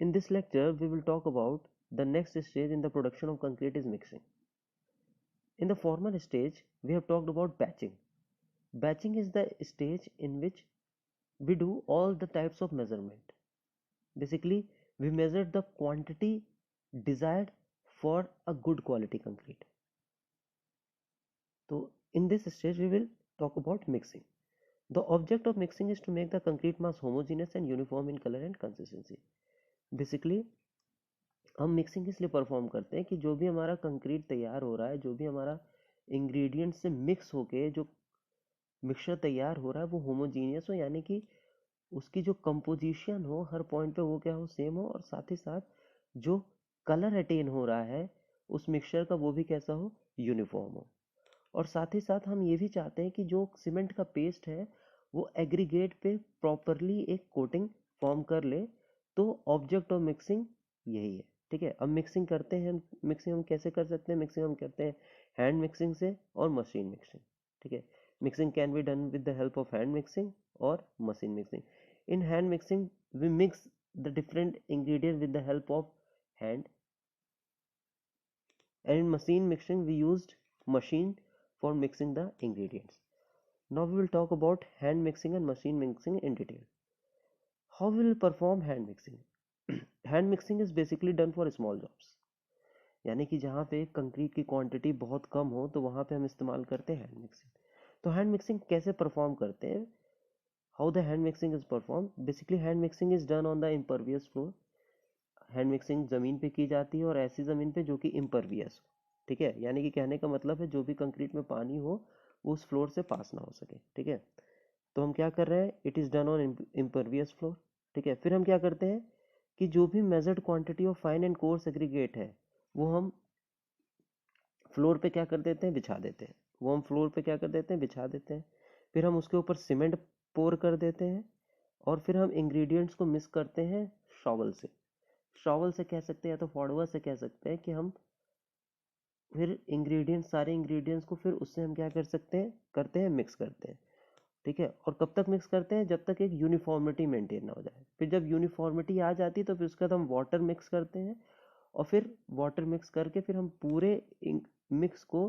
In this lecture, we will talk about the next stage in the production of concrete is mixing. In the former stage, we have talked about batching. Batching is the stage in which we do all the types of measurement. Basically, we measure the quantity desired for a good quality concrete. So, in this stage, we will talk about mixing. The object of mixing is to make the concrete mass homogeneous and uniform in color and consistency. Basically, हम mixing इसलिए perform करते हैं कि जो भी हमारा concrete तैयार हो रहा है, जो भी हमारा इंग्रेडिएंट से मिक्स होके जो मिक्सचर तैयार हो रहा है वो होमोजीनियस हो, यानी कि उसकी जो कंपोजिशन हो हर पॉइंट पे वो क्या हो, सेम हो, और साथ ही साथ जो कलर अटेन हो रहा है उस मिक्सचर का वो भी कैसा हो, यूनिफॉर्म हो। और साथ ही साथ हम ये भी चाहते हैं कि जो सीमेंट का पेस्ट है वो एग्रीगेट पे प्रॉपरली एक कोटिंग फॉर्म कर ले। तो ऑब्जेक्ट ऑफ मिक्सिंग यही है। ठीक है, अब मिक्सिंग करते हैं, मिक्सिंग हम कैसे कर सकते हैं? मिक्सिंग हम करते हैं हैंड मिक्सिंग से और मशीन मिक्सिंग। ठीक है, mixing can be done with the help of hand mixing और machine mixing. In hand mixing we mix the different ingredient with the help of hand, and in machine mixing we used machine for mixing the ingredients. Now we will talk about hand mixing and machine mixing in detail. How we will perform hand mixing? Hand mixing is basically done for small jobs, यानी कि जहाँ पे concrete की quantity बहुत कम हो तो वहाँ पे हम इस्तेमाल करते हैं हैंड मिक्सिंग। तो हैंड मिक्सिंग कैसे परफॉर्म करते हैं? How the hand mixing is perform? Basically hand mixing is done on the impervious floor. Hand mixing ज़मीन पे की जाती है और ऐसी ज़मीन पे जो कि इम्परवियस हो। ठीक है, यानी कि कहने का मतलब है जो भी कंक्रीट में पानी हो वो उस फ्लोर से पास ना हो सके। ठीक है, तो हम क्या कर रहे हैं, it is done on impervious floor. ठीक है, फिर हम क्या करते हैं कि जो भी measured quantity of fine and coarse aggregate है वो हम फ्लोर पे क्या कर देते हैं, बिछा देते हैं। वो हम फ्लोर पे क्या कर देते हैं, बिछा देते हैं। फिर हम उसके ऊपर सीमेंट पोर कर देते हैं और फिर हम इंग्रेडिएंट्स को मिक्स करते हैं शॉवल से। शॉवल से कह सकते हैं या तो फॉडवा से कह सकते हैं कि हम फिर इंग्रेडिएंट्स, सारे इंग्रेडिएंट्स को फिर उससे हम क्या कर सकते हैं, करते हैं, मिक्स करते हैं। ठीक है, और कब तक मिक्स करते हैं? जब तक एक यूनिफॉर्मिटी मेंटेन ना हो जाए। फिर जब यूनिफॉर्मिटी आ जाती है तो फिर उसके बाद हम वाटर मिक्स करते हैं और फिर वाटर मिक्स करके फिर हम पूरे मिक्स को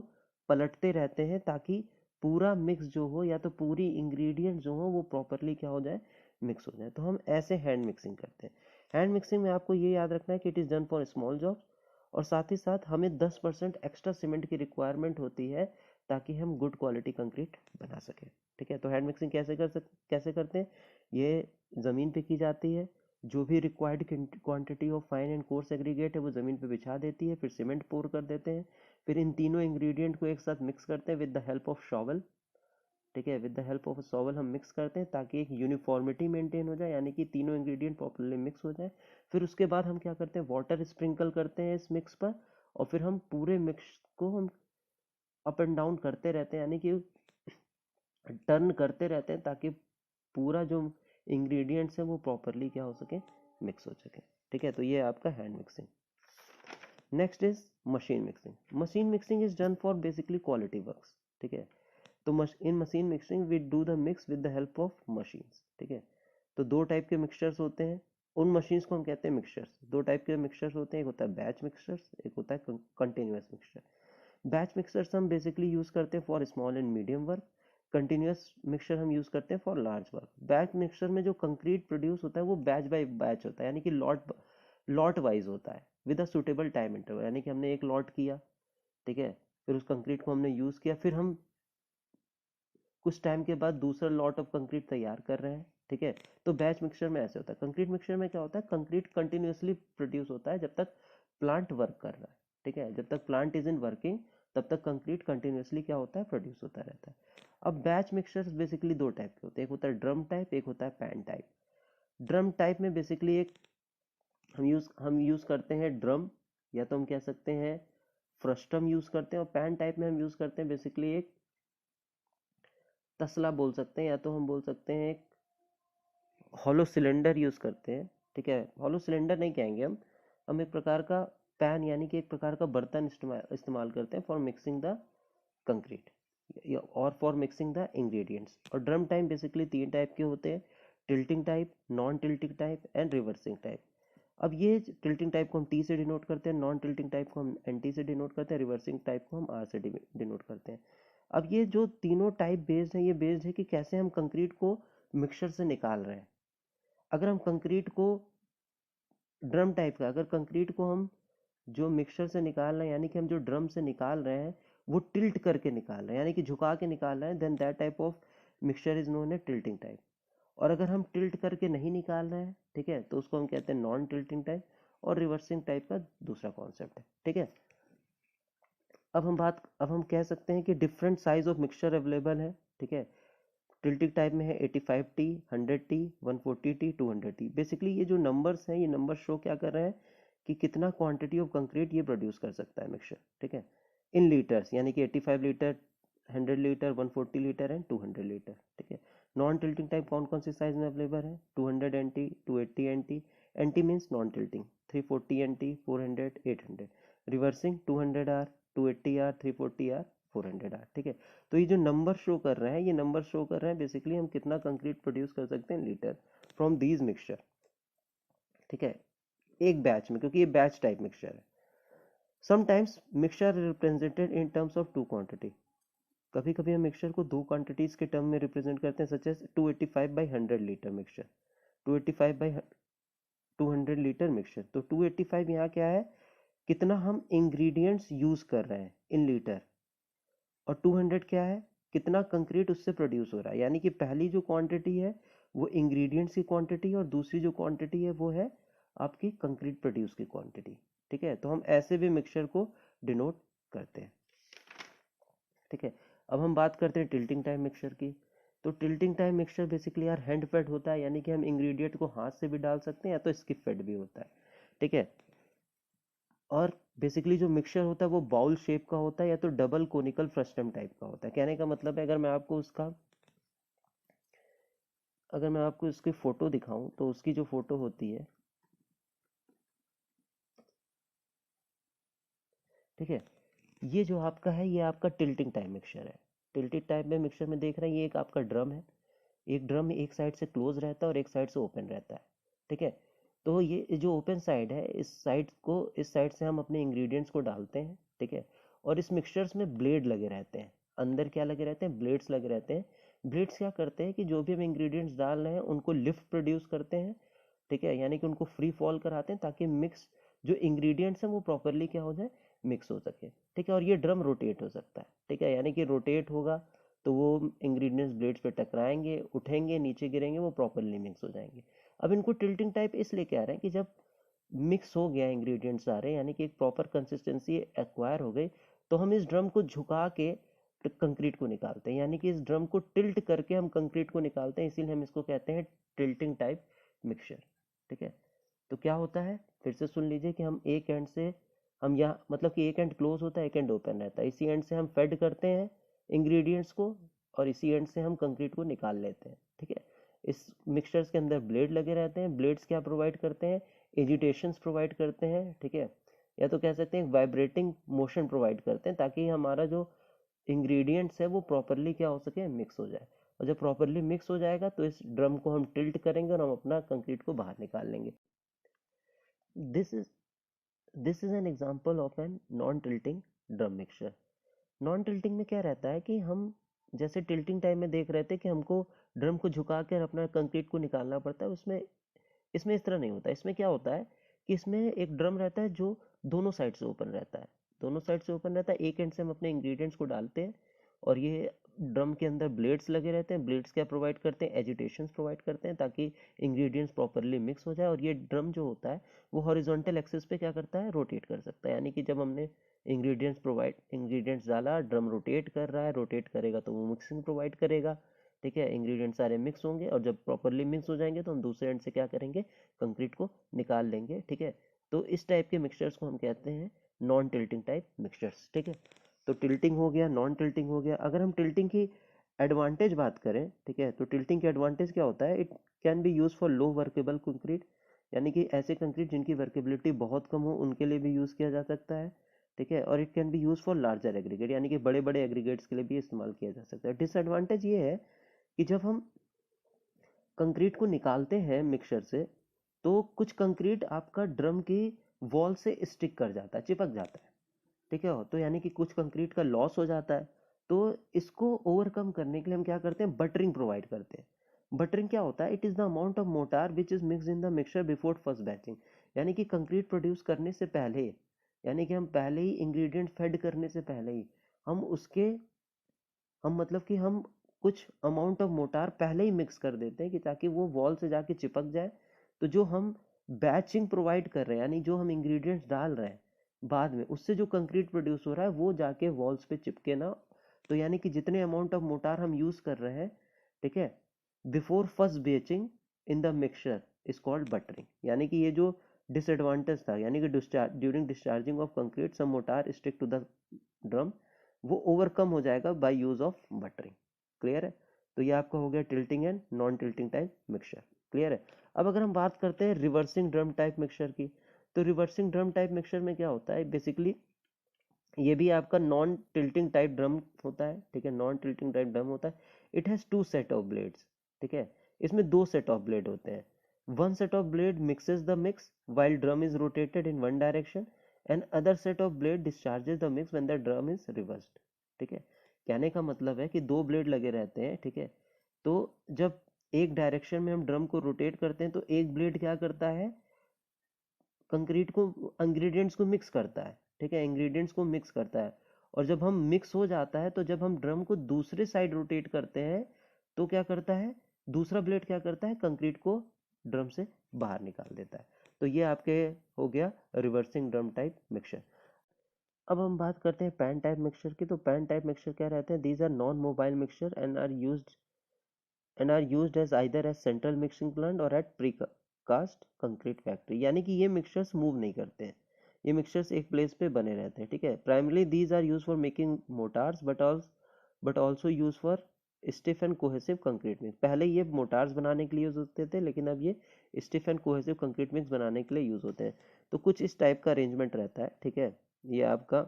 पलटते रहते हैं ताकि पूरा मिक्स जो हो या तो पूरी इंग्रेडिएंट जो हो वो प्रॉपरली क्या हो जाए, मिक्स हो जाए। तो हम ऐसे हैंड मिक्सिंग करते हैं। हैंड मिक्सिंग में आपको ये याद रखना है कि it is done for small jobs और साथ ही साथ हमें 10% एक्स्ट्रा सीमेंट की रिक्वायरमेंट होती है ताकि हम गुड क्वालिटी कंक्रीट बना सकें। ठीक है, तो हैंड मिक्सिंग कैसे करते हैं? ये ज़मीन पे की जाती है, जो भी required quantity of fine and coarse aggregate है वो ज़मीन पे बिछा देती है, फिर सीमेंट पोर कर देते हैं, फिर इन तीनों इंग्रेडिएंट को एक साथ मिक्स करते हैं with the help of shovel. ठीक है, with the help of shovel हम मिक्स करते हैं ताकि एक यूनिफॉर्मिटी मेंटेन हो जाए, यानी कि तीनों इंग्रेडिएंट प्रॉपर्ली मिक्स हो जाए। फिर उसके बाद हम क्या करते हैं, वाटर स्प्रिंकल करते हैं इस मिक्स पर और फिर हम पूरे मिक्स को हम अप एंड डाउन करते रहते हैं, यानी कि टर्न करते रहते हैं ताकि पूरा जो इंग्रेडिएंट्स है वो प्रॉपरली क्या हो सके, मिक्स हो सके। ठीक है, तो ये आपका hand mixing. Next is machine mixing. Machine mixing is done for basically quality works. ठीक है, तो in machine mixing we do the mix with the help of machines. ठीक है, तो दो टाइप के मिक्सचर्स होते हैं, उन मशीन्स को हम कहते हैं मिक्सचर्स। दो टाइप के मिक्सचर्स होते हैं, एक होता है बैच मिक्सचर्स, एक होता है कंटिन्यूअस मिक्सचर। बैच मिक्सचर्स हम बेसिकली यूज करते हैं for small and medium work. Continuous mixture हम यूज करते हैं for large work. Batch mixture में जो कंक्रीट प्रोड्यूस होता है वो बैच बाय बैच होता है, यानी कि लॉट वाइज होता है with a suitable time interval, यानी कि हमने एक लॉट किया, ठीक है, फिर उस कंक्रीट को हमने यूज किया, फिर हम कुछ टाइम के बाद दूसरा लॉट ऑफ कंक्रीट तैयार कर रहे हैं। ठीक है, तो बैच मिक्सचर में ऐसे होता है। कंक्रीट मिक्सचर में क्या होता है, कंक्रीट कंटिन्यूअसली प्रोड्यूस होता है जब तक प्लांट वर्क कर रहा है। ठीक है, जब तक प्लांट इज इन वर्किंग तब तक कंक्रीट कंटिन्यूअसली क्या होता है, प्रोड्यूस होता रहता है। अब बैच मिक्सचर्स बेसिकली दो टाइप के होते हैं, एक होता है ड्रम टाइप, एक होता है पैन टाइप। ड्रम टाइप में बेसिकली एक हम यूज करते हैं ड्रम, या तो हम कह सकते हैं फ्रस्टम यूज करते हैं, और पैन टाइप में हम यूज करते हैं बेसिकली एक तसला बोल सकते हैं, या तो हम बोल सकते हैं एक हॉलो सिलेंडर यूज करते हैं। ठीक है, हॉलो सिलेंडर नहीं कहेंगे हम एक प्रकार का पैन यानी कि एक प्रकार का बर्तन इस्तेमाल करते हैं फॉर मिक्सिंग द कंक्रीट और फॉर मिक्सिंग द इंग्रेडिएंट्स। और ड्रम टाइप बेसिकली तीन टाइप के होते हैं, tilting type, non tilting type and reversing type. अब ये टिल्टिंग टाइप को हम टी से डिनोट करते हैं, नॉन टिल्टिंग टाइप को हम एन टी से डिनोट करते हैं, रिवर्सिंग टाइप को हम आर से डिनोट करते हैं। अब ये जो तीनों टाइप बेस्ड है, ये बेस्ड है कि कैसे हम कंक्रीट को मिक्सचर से निकाल रहे हैं। अगर हम कंक्रीट को ड्रम टाइप का, अगर कंक्रीट को हम जो मिक्सचर से निकाल रहे हैं, यानी कि हम जो ड्रम से निकाल रहे हैं वो टिल्ट करके निकाल रहे हैं, यानी कि झुका के निकाल रहे हैं, then that type of mixture is known as tilting type. और अगर हम टिल्ट करके नहीं निकाल रहे हैं, ठीक है, तो उसको हम कहते हैं नॉन टिल्टिंग टाइप, और रिवर्सिंग टाइप का दूसरा कॉन्सेप्ट है, ठीक है। अब हम कह सकते हैं कि different size of mixture available है, ठीक है। टिल्टिंग टाइप में है 85T, 100T, 140T, 200T। Basically ये जो नंबर्स हैं, ये नंबर शो क्या कर रहे हैं कि कितना क्वांटिटी ऑफ कंक्रीट ये प्रोड्यूस कर सकता है मिक्सचर, ठीक है, इन लीटर्स, यानी कि 85 litre, 100 litre, 140 litre and 200 litre, ठीक है। नॉन टिल्टिंग टाइप कौन कौन सी साइज में अवेलेबल है? 200 NT, 280 NT, NT means non tilting, 340 NT, 400, 800। Reversing 200 R, 280 R, 340 R, 400 R, ठीक है। तो ये जो नंबर शो कर रहे हैं, ये नंबर शो कर रहे हैं बेसिकली हम कितना कंक्रीट प्रोड्यूस कर सकते हैं लीटर फ्रॉम दीज मिक्सचर, ठीक है, एक बैच में, क्योंकि ये बैच टाइप मिक्सचर है। Sometimes mixture represented in terms of two quantity. कभी कभी हम मिक्सचर को दो क्वांटिटीज के टर्म में रिप्रेजेंट करते हैं, such as 285/100 litre mixture, 285/200 litre mixture. तो 285 यहाँ क्या है, कितना हम इंग्रेडिएंट्स यूज कर रहे हैं इन लीटर, और 200 क्या है, कितना कंक्रीट उससे प्रोड्यूस हो रहा है। यानी कि पहली जो क्वांटिटी है वो इंग्रेडिएंट्स की क्वांटिटी, और दूसरी जो क्वांटिटी है वो है आपकी कंक्रीट प्रोड्यूस की क्वांटिटी, ठीक है। तो हम ऐसे भी मिक्सचर को डिनोट करते हैं, ठीक है। अब हम बात करते हैं टिल्टिंग टाइम मिक्सचर की। तो टिल्टिंग टाइम मिक्सचर बेसिकली यार हैंड फेड होता है, यानी कि हम इंग्रेडिएंट को हाथ से भी डाल सकते हैं या तो स्किप फेड भी होता है, ठीक है। और बेसिकली जो मिक्सचर होता है वो बाउल शेप का होता है या तो डबल कोनिकल फ्रस्टम टाइप का होता है। कहने का मतलब है, अगर मैं आपको इसकी फोटो दिखाऊं तो उसकी जो फोटो होती है, ठीक है, ये जो आपका है ये आपका टिल्टिंग टाइप मिक्सचर है। टिल्टिंग टाइप में मिक्सचर में देख रहे हैं, ये एक आपका ड्रम है, एक ड्रम एक साइड से क्लोज रहता है और एक साइड से ओपन रहता है, ठीक है। तो ये जो ओपन साइड है, इस साइड से हम अपने इंग्रेडिएंट्स को डालते हैं, ठीक है। और इस मिक्सचर्स में ब्लेड लगे रहते हैं, अंदर क्या लगे रहते हैं, ब्लेड्स लगे रहते हैं। ब्लेड्स क्या करते हैं कि जो भी हम इंग्रेडिएंट्स डाल रहे हैं उनको लिफ्ट प्रोड्यूस करते हैं, ठीक है, यानी कि उनको फ्री फॉल कराते हैं ताकि मिक्स जो इंग्रेडिएंट्स हैं वो प्रॉपरली क्या हो जाए, मिक्स हो सके, ठीक है। और ये ड्रम रोटेट हो सकता है, ठीक है, यानी कि रोटेट होगा तो वो इंग्रेडिएंट्स ब्लेड्स पे टकराएंगे, उठेंगे, नीचे गिरेंगे, वो प्रॉपरली मिक्स हो जाएंगे। अब इनको टिल्टिंग टाइप इसलिए कह रहे हैं कि जब मिक्स हो गया इंग्रेडिएंट्स सारे, यानी कि एक प्रॉपर कंसिस्टेंसी एक्वायर हो गई, तो हम इस ड्रम को झुका के कंक्रीट को निकालते हैं, यानी कि इस ड्रम को टिल्ट करके हम कंक्रीट को निकालते हैं, इसीलिए हम इसको कहते हैं टिल्टिंग टाइप मिक्सचर, ठीक है। तो क्या होता है, फिर से सुन लीजिए कि हम एक एंड से, हम यहाँ मतलब कि एक एंड क्लोज होता है, एक एंड ओपन रहता है, इसी एंड से हम फेड करते हैं इंग्रेडिएंट्स को, और इसी एंड से हम कंक्रीट को निकाल लेते हैं, ठीक है। इस मिक्सचर्स के अंदर ब्लेड लगे रहते हैं, ब्लेड्स क्या प्रोवाइड करते हैं, एजिटेशंस प्रोवाइड करते हैं, ठीक है, या तो कह सकते हैं वाइब्रेटिंग मोशन प्रोवाइड करते हैं, ताकि हमारा जो इंग्रेडिएंट्स है वो प्रॉपरली क्या हो सके, मिक्स हो जाए। और जब प्रॉपरली मिक्स हो जाएगा तो इस ड्रम को हम टिल्ट करेंगे और हम अपना कंक्रीट को बाहर निकाल लेंगे। This is this is an example of an non tilting drum mixture. Non tilting में क्या रहता है कि हम जैसे टिल्टिंग टाइम में देख रहे थे कि हमको ड्रम को झुका कर अपना कंक्रीट को निकालना पड़ता है, उसमें इसमें इस तरह नहीं होता। इसमें क्या होता है कि इसमें एक ड्रम रहता है जो दोनों साइड से ओपन रहता है, दोनों साइड से ओपन रहता है, एक एंड से हम अपने इंग्रेडिएंट्स को डालते हैं, और ये ड्रम के अंदर ब्लेड्स लगे रहते हैं। ब्लेड्स क्या प्रोवाइड करते हैं, एजिटेशंस प्रोवाइड करते हैं ताकि इंग्रेडिएंट्स प्रॉपरली मिक्स हो जाए। और ये ड्रम जो होता है वो हॉरिजॉन्टल एक्सिस पे क्या करता है, रोटेट कर सकता है, यानी कि जब हमने इंग्रेडिएंट्स डाला, ड्रम रोटेट कर रहा है, रोटेट करेगा तो वो मिक्सिंग प्रोवाइड करेगा, ठीक है, इंग्रेडिएंट्स सारे मिक्स होंगे, और जब प्रॉपरली मिक्स हो जाएंगे तो हम दूसरे एंड से क्या करेंगे, कंक्रीट को निकाल लेंगे, ठीक है। तो इस टाइप के मिक्सचर्स को हम कहते हैं नॉन टिल्टिंग टाइप मिक्सचर्स, ठीक है। तो टिल्टिंग हो गया, नॉन टिल्टिंग हो गया। अगर हम टिल्टिंग की एडवांटेज बात करें, ठीक है, तो टिल्टिंग की एडवांटेज क्या होता है, it can be use for low workable concrete, यानी कि ऐसे कंक्रीट जिनकी वर्केबिलिटी बहुत कम हो उनके लिए भी यूज किया जा सकता है, ठीक है। और it can be use for larger aggregate, यानी कि बड़े बड़े एग्रीगेट्स के लिए भी इस्तेमाल किया जा सकता है। डिसएडवांटेज ये है कि जब हम कंक्रीट को निकालते हैं मिक्सचर से, तो कुछ कंक्रीट आपका ड्रम की वॉल से स्टिक कर जाता है, चिपक जाता है, ठीक है। तो यानी कि कुछ कंक्रीट का लॉस हो जाता है। तो इसको ओवरकम करने के लिए हम क्या करते हैं, बटरिंग प्रोवाइड करते हैं। बटरिंग क्या होता है, it is the amount of mortar which is mix in the mixture before first batching. यानी कि कंक्रीट प्रोड्यूस करने से पहले, यानी कि हम पहले ही इंग्रेडिएंट फेड करने से पहले ही हम उसके हम मतलब कि हम कुछ अमाउंट ऑफ मोटार पहले ही मिक्स कर देते हैं कि ताकि वो वॉल से जाके चिपक जाए। तो जो हम बैचिंग प्रोवाइड कर रहे हैं, यानी जो हम इंग्रेडिएंट्स डाल रहे हैं बाद में, उससे जो कंक्रीट प्रोड्यूस हो रहा है वो जाके वॉल्स पे चिपके ना। तो यानी कि जितने अमाउंट ऑफ मोटार हम यूज कर रहे हैं, ठीक है, before first batching in the mixture is called buttering. यानी कि ये जो डिसएडवांटेज था, यानी कि during discharging of concrete some mortar stick to the drum, वो ओवरकम हो जाएगा by use of buttering. Clear है। तो ये आपका हो गया tilting and non tilting type mixture. Clear है। अब अगर हम बात करते हैं रिवर्सिंग ड्रम टाइप मिक्सचर की, तो रिवर्सिंग ड्रम टाइप मिक्सचर में क्या होता है, बेसिकली ये भी आपका नॉन टिल्टिंग टाइप ड्रम होता है, ठीक है, नॉन टिल्टिंग टाइप ड्रम होता है। It has two set of blades, ठीक है, इसमें दो सेट ऑफ ब्लेड होते हैं। One set of blade mixes the mix while drum is rotated in one direction and other set of blade discharges the mix when the drum is reversed। ठीक है, कहने का मतलब है कि दो ब्लेड लगे रहते हैं, ठीक है। तो जब एक डायरेक्शन में हम ड्रम को रोटेट करते हैं तो एक ब्लेड क्या करता है, कंक्रीट को, इंग्रेडिएंट्स को मिक्स करता है, ठीक है, इंग्रेडिएंट्स को मिक्स करता है। और जब हम मिक्स हो जाता है तो जब हम ड्रम को दूसरे साइड रोटेट करते हैं तो क्या करता है, दूसरा ब्लेड क्या करता है, कंक्रीट को ड्रम से बाहर निकाल देता है। तो ये आपके हो गया रिवर्सिंग ड्रम टाइप मिक्सचर। अब हम बात करते हैं पैन टाइप मिक्सचर की। तो पैन टाइप मिक्सचर क्या रहते हैं, these are non mobile mixture and are used as either as central mixing plant और at pre cast concrete factory. यानी कि ये मिक्सचर्स मूव नहीं करते हैं, ये मिक्सचर्स एक प्लेस पे बने रहते हैं, ठीक है। Primarily these are use for making mortars but also use for stiff and cohesive concrete mix. पहले ये मोटार्स बनाने के लिए यूज होते थे, लेकिन अब ये stiff and cohesive concrete mix बनाने के लिए यूज होते हैं। तो कुछ इस टाइप का अरेंजमेंट रहता है, ठीक है। ये आपका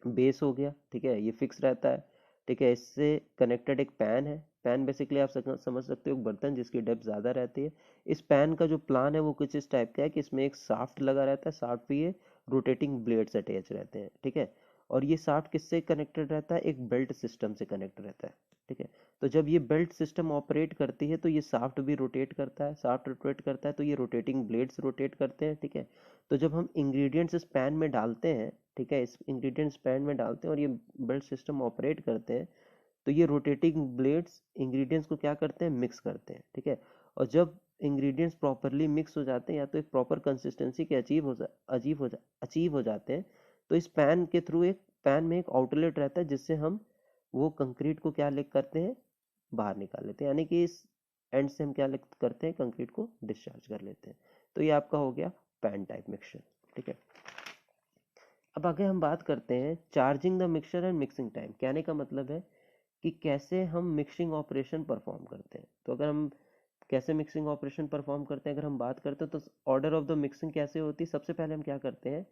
बेस हो गया, ठीक है, ये फिक्स रहता है, ठीक है। इससे कनेक्टेड एक पैन है। पैन बेसिकली आप समझ सकते हो एक बर्तन जिसकी डेप्थ ज़्यादा रहती है। इस पैन का जो प्लान है वो कुछ इस टाइप का है कि इसमें एक शाफ्ट लगा रहता है, शाफ्ट पे ये रोटेटिंग ब्लेड्स अटैच रहते हैं, ठीक है। और ये शाफ्ट किससे कनेक्टेड रहता है, एक बेल्ट सिस्टम से कनेक्ट रहता है, ठीक है। तो जब ये बेल्ट सिस्टम ऑपरेट करती है तो ये शाफ्ट भी रोटेट करता है, शाफ्ट रोटेट करता है तो ये रोटेटिंग ब्लेड्स रोटेट करते हैं, ठीक है। तो जब हम इंग्रेडिएंट्स इस पैन में डालते हैं, ठीक है, इस इंग्रेडिएंट्स पैन में डालते हैं और ये बेल्ट सिस्टम ऑपरेट करते हैं, तो ये रोटेटिंग ब्लेड्स इंग्रेडिएंट्स को क्या करते हैं, मिक्स करते हैं, ठीक है। और जब इंग्रेडिएंट्स प्रॉपरली मिक्स हो जाते हैं या तो एक प्रॉपर कंसिस्टेंसी के अचीव हो जाते हैं, तो इस पैन के थ्रू एक पैन में एक आउटलेट रहता है जिससे हम वो कंक्रीट को क्या करते हैं, बाहर निकाल लेते हैं। यानी कि इस एंड से हम क्या करते हैं, कंक्रीट को डिस्चार्ज कर लेते हैं। तो ये आपका हो गया पैन टाइप मिक्सचर, ठीक है। अब आगे हम बात करते हैं charging the mixture and mixing time. कहने का मतलब है कि कैसे हम मिक्सिंग ऑपरेशन परफॉर्म करते हैं। तो अगर हम कैसे मिक्सिंग ऑपरेशन परफॉर्म करते हैं, अगर हम बात करते हैं तो ऑर्डर ऑफ द मिक्सिंग कैसे होती है। सबसे पहले हम क्या करते हैं,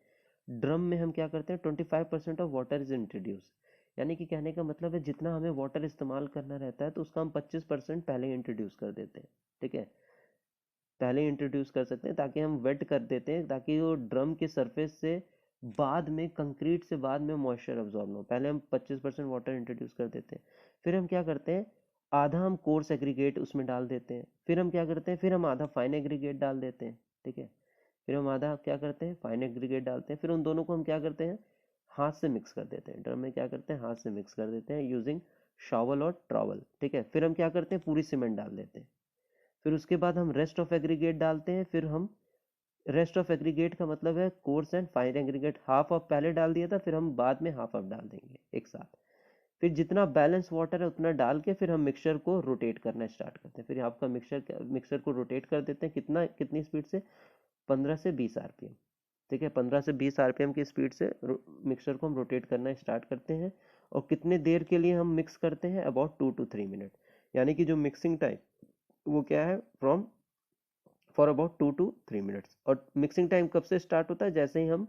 ड्रम में हम क्या करते हैं, 25% ऑफ वाटर इज इंट्रोड्यूस। यानी कि कहने का मतलब है जितना हमें वाटर इस्तेमाल करना रहता है तो उसका हम 25% पहले इंट्रोड्यूस कर देते हैं, ठीक है, पहले इंट्रोड्यूस कर सकते हैं ताकि हम वेट कर देते हैं, ताकि वो ड्रम के सरफेस से बाद में कंक्रीट से बाद में मॉइस्चर अब्जॉर्ब ना हो। पहले हम 25% वाटर इंट्रोड्यूस कर देते हैं, फिर हम क्या करते हैं, आधा हम कोर्स एग्रीगेट उसमें डाल देते हैं, फिर हम क्या करते हैं, फिर हम आधा फाइन एग्रीगेट डाल देते हैं, ठीक है, फिर हम आधा क्या करते हैं, फाइन एग्रीगेट डालते हैं, फिर उन दोनों को हम क्या करते हैं, हाथ से मिक्स कर देते हैं। ड्रम में क्या करते हैं, हाथ से मिक्स कर देते हैं यूजिंग शॉवल और ट्रॉवल, ठीक है। फिर हम क्या करते हैं, पूरी सीमेंट डाल देते हैं, फिर उसके बाद हम रेस्ट ऑफ एग्रीगेट डालते हैं। फिर हम रेस्ट ऑफ एग्रीगेट का मतलब है course and fine aggregate, half of पहले डाल दिया था, फिर हम बाद में हाफ ऑफ डाल देंगे एक साथ। फिर जितना बैलेंस वाटर है उतना डाल के फिर हम मिक्सचर को रोटेट करना स्टार्ट करते हैं। फिर आपका मिक्सचर को रोटेट कर देते हैं, कितनी स्पीड से, 15 से 20 आरपीएम, ठीक है, 15 से 20 आरपीएम की स्पीड से मिक्सचर को हम रोटेट करना स्टार्ट करते हैं। और कितने देर के लिए हम मिक्स करते हैं, अबाउट 2 to 3 मिनट। यानी कि जो मिक्सिंग टाइम वो क्या है, from for about 2 to 3 minutes. और मिक्सिंग टाइम कब से स्टार्ट होता है, जैसे ही हम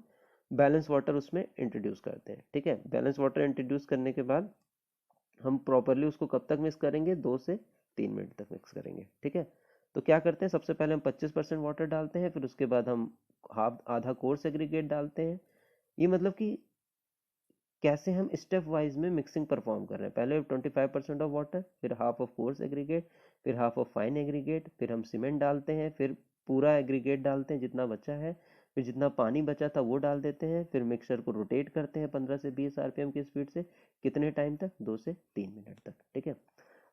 बैलेंस वाटर उसमें इंट्रोड्यूस करते हैं, ठीक है। बैलेंस वाटर इंट्रोड्यूस करने के बाद हम प्रॉपरली उसको कब तक मिक्स करेंगे, 2 से 3 मिनट तक मिक्स करेंगे, ठीक है। तो क्या करते हैं, सबसे पहले हम 25% वाटर डालते हैं, फिर उसके बाद हम आधा कोर्स एग्रीगेट डालते हैं। ये मतलब कि कैसे हम स्टेप वाइज में मिक्सिंग परफॉर्म कर रहे हैं। पहले 25% ऑफ वाटर, फिर हाफ ऑफ कोर्स एग्रीगेट, फिर हाफ ऑफ फाइन एग्रीगेट, फिर हम सीमेंट डालते हैं, फिर पूरा एग्रीगेट डालते हैं जितना बचा है, फिर जितना पानी बचा था वो डाल देते हैं, फिर मिक्सर को रोटेट करते हैं 15 से 20 आरपीएम की स्पीड से। कितने टाइम तक? 2 से 3 मिनट तक। ठीक है।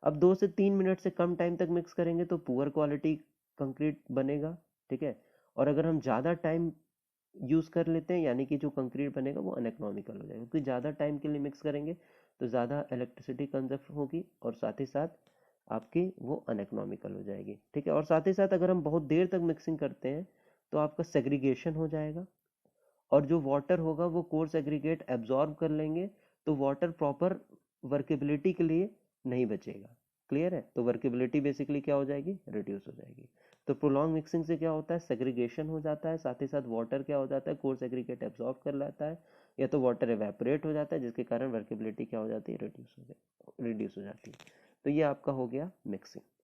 अब 2 से 3 मिनट से कम टाइम तक मिक्स करेंगे तो पुअर क्वालिटी कंक्रीट बनेगा। ठीक है। और अगर हम ज़्यादा टाइम यूज़ कर लेते हैं, यानी कि जो कंक्रीट बनेगा वो अनइकोनॉमिकल हो जाएगा, क्योंकि ज़्यादा टाइम के लिए मिक्स करेंगे तो ज़्यादा इलेक्ट्रिसिटी कंजप्शन होगी और साथ ही साथ आपकी वो अनइकोनॉमिकल हो जाएगी। ठीक है। और साथ ही साथ अगर हम बहुत देर तक मिक्सिंग करते हैं तो आपका सेग्रीगेशन हो जाएगा, और जो वाटर होगा वो कोर्स एग्रीगेट एब्जॉर्ब कर लेंगे, तो वाटर प्रॉपर वर्केबिलिटी के लिए नहीं बचेगा। क्लियर है? तो वर्केबिलिटी बेसिकली क्या हो जाएगी? रिड्यूस हो जाएगी। तो प्रोलॉन्ग मिक्सिंग से क्या होता है? सेग्रीगेशन हो जाता है, साथ ही साथ वाटर क्या हो जाता है? कोर्स एग्रीगेट एब्जॉर्ब कर लेता है, या तो वाटर एवेपोरेट हो जाता है, जिसके कारण वर्केबिलिटी क्या हो जाती है? रिड्यूस हो जाती है। तो ये आपका हो गया मिक्सिंग।